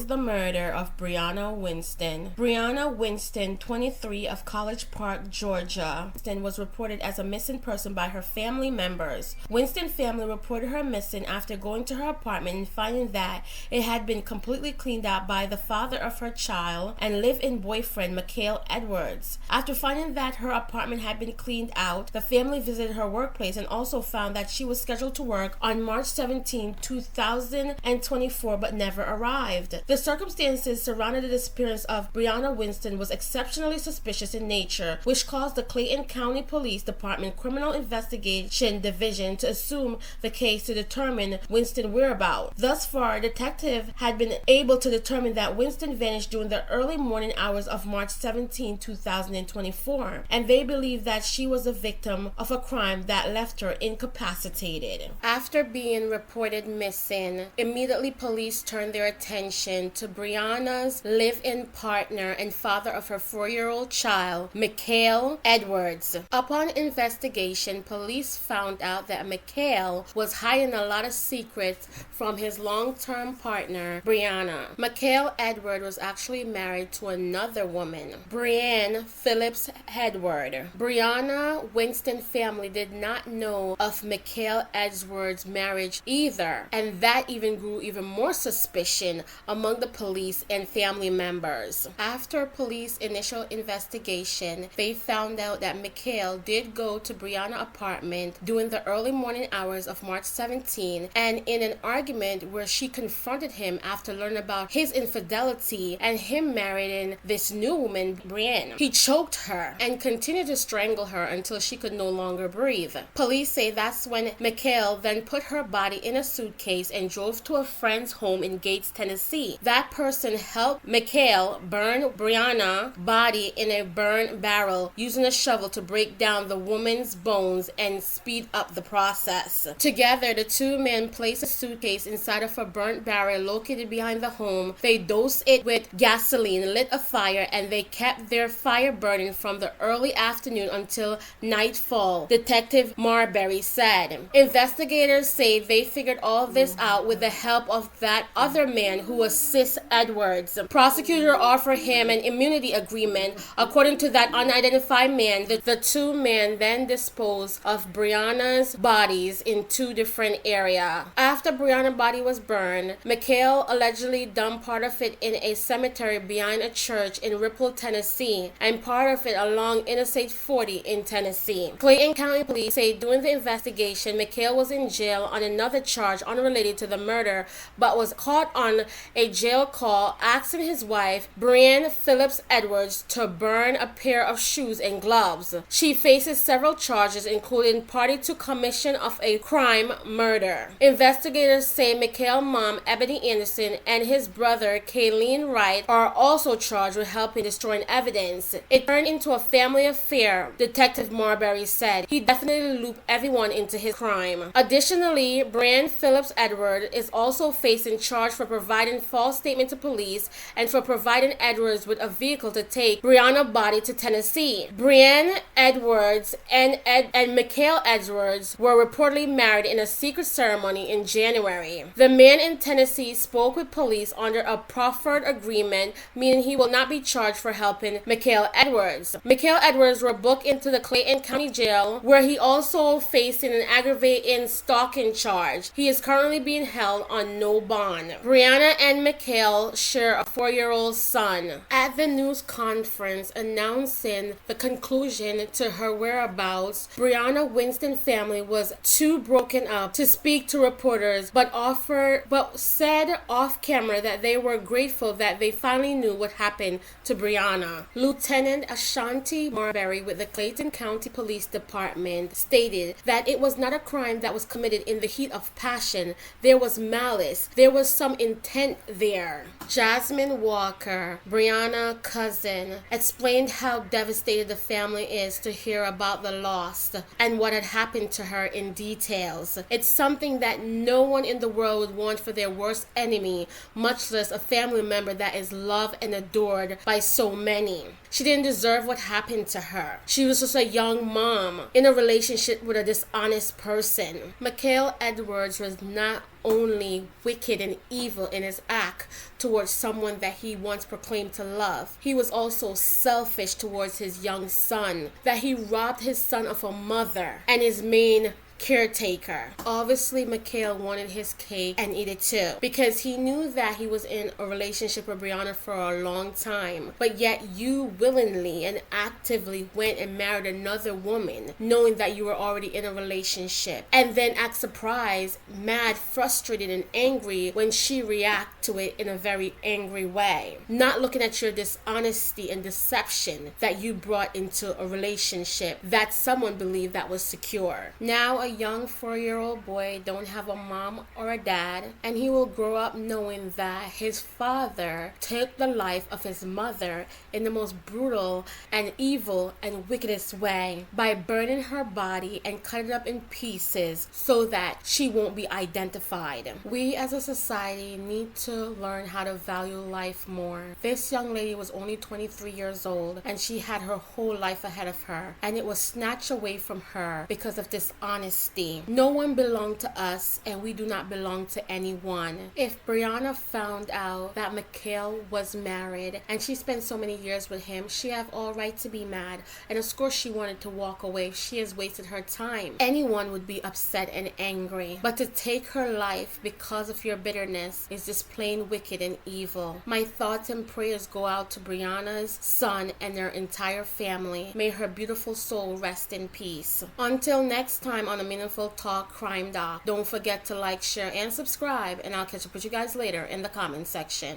the murder of Briana Winston. Briana Winston, 23, of College Park, Georgia, was reported as a missing person by her family members. Winston family reported her missing after going to her apartment and finding that it had been completely cleaned out by the father of her child and live-in boyfriend, Mikhail Edwards. After finding that her apartment had been cleaned out, the family visited her workplace and also found that she was scheduled to work on March 17, 2024, but never arrived. The circumstances surrounding the disappearance of Briana Winston was exceptionally suspicious in nature, which caused the Clayton County Police Department Criminal Investigation Division to assume the case to determine Winston's whereabouts. Thus far, detectives had been able to determine that Winston vanished during the early morning hours of March 17, 2024, and they believe that she was a victim of a crime that left her incapacitated. After being reported missing, immediately police turned their attention to Briana's live-in partner and father of her 4-year-old child, Mikhail Edwards. Upon investigation, police found out that Mikhail was hiding a lot of secrets from his long-term partner, Briana. Mikhail Edwards was actually married to another woman, Brianne Phillips Edward. Briana Winston family did not know of Mikhail Edwards' marriage either, and that even grew even more suspicion among the police and family members. After police initial investigation, they found out that Mikhail did go to Briana's apartment during the early morning hours of March 17, and in an argument where she confronted him after learning about his infidelity and him marrying this new woman, Brianne. He choked her and continued to strangle her until she could no longer breathe. Police say that's when Mikhail then put her body in a suitcase and drove to a friend's home in Gates, Tennessee. That person helped Mikhail burn Briana's body in a burn barrel using a shovel to break down the woman's bones and speed up the process. Together, the two men placed a suitcase inside of a burnt barrel located behind the home. They dosed it with gasoline, lit a fire, and they kept their fire burning from the early afternoon until nightfall, Detective Marbury said. Investigators say they figured all this out with the help of that other man who assists Edwards. Prosecutor offered him an immunity agreement. According to that unidentified man, the two men then disposed of Briana's bodies in two different areas. After Briana's body was burned, Mikhail allegedly dumped part of it in a cemetery behind a church in Ripple, Tennessee, and part of it along Interstate 40 in Tennessee. Clayton County Police say during the investigation, Mikhail was in jail on another charge unrelated to the murder, but was caught on a jail call asking his wife, Brianne Phillips Edwards, to burn a pair of shoes and gloves. She faces several charges, including party to commission of a crime murder. Investigators say Mikhail's mom, Ebony Anderson, and his brother, Kayleen Wright, are also charged with helping destroying evidence. It turned into a family affair, Detective Marbury said. He definitely looped everyone into his crime. Additionally, Brianne Phillips Edward is also facing charge for providing false statement to police and for providing Edwards with a vehicle to take Briana's body to Tennessee. Brianne Edwards and Mikhail Edwards were reportedly married in a secret ceremony in January. The man in Tennessee spoke with police under a proffered agreement, meaning he will not be charged for helping Mikhail Edwards. Mikhail Edwards were booked into the Clayton County Jail, where he also facing an aggravated stalking charge. He is currently being held on no bond. Briana and Mikhail share a 4-year-old son. At the news conference announcing the conclusion to her whereabouts, Briana Winston family was too broken up to speak to reporters, but said off camera that they were grateful that they finally knew what happened to Briana. Lieutenant Ashanti Marbury with the Clayton County Police Department stated that it was not a crime that was committed in the heat of passion. There was malice. There was some intent there. Jasmine Walker, Briana's cousin, explained how devastated the family is to hear about the loss and what had happened to her in details. It's something that no one in the world would want for their worst enemy, much less a family member that is loved and adored by so many. She didn't deserve what happened to her. She was just a young mom in a relationship with a dishonest person. Mikhail Edwards was not only wicked and evil in his act towards someone that he once proclaimed to love, he was also selfish towards his young son, that he robbed his son of a mother and his main caretaker. Obviously, Mikhail wanted his cake and eat it too, because he knew that he was in a relationship with Briana for a long time, but yet you willingly and actively went and married another woman knowing that you were already in a relationship, and then act surprised, mad, frustrated, and angry when she reacted to it in a very angry way, not looking at your dishonesty and deception that you brought into a relationship that someone believed that was secure. Now a young 4-year-old boy don't have a mom or a dad, and he will grow up knowing that his father took the life of his mother in the most brutal and evil and wickedest way by burning her body and cutting it up in pieces so that she won't be identified. We as a society need to learn how to value life more. This young lady was only 23 years old, and she had her whole life ahead of her, and it was snatched away from her because of dishonesty. No one belonged to us, and we do not belong to anyone. If Briana found out that Mikhail was married and she spent so many years with him, she have all right to be mad, and of course she wanted to walk away. She has wasted her time. Anyone would be upset and angry, but to take her life because of your bitterness is just plain wicked and evil. My thoughts and prayers go out to Briana's son and their entire family. May her beautiful soul rest in peace. Until next time on a Meaningful Talk Crime Doc, don't forget to like, share, and subscribe, and I'll catch up with you guys later in the comment section.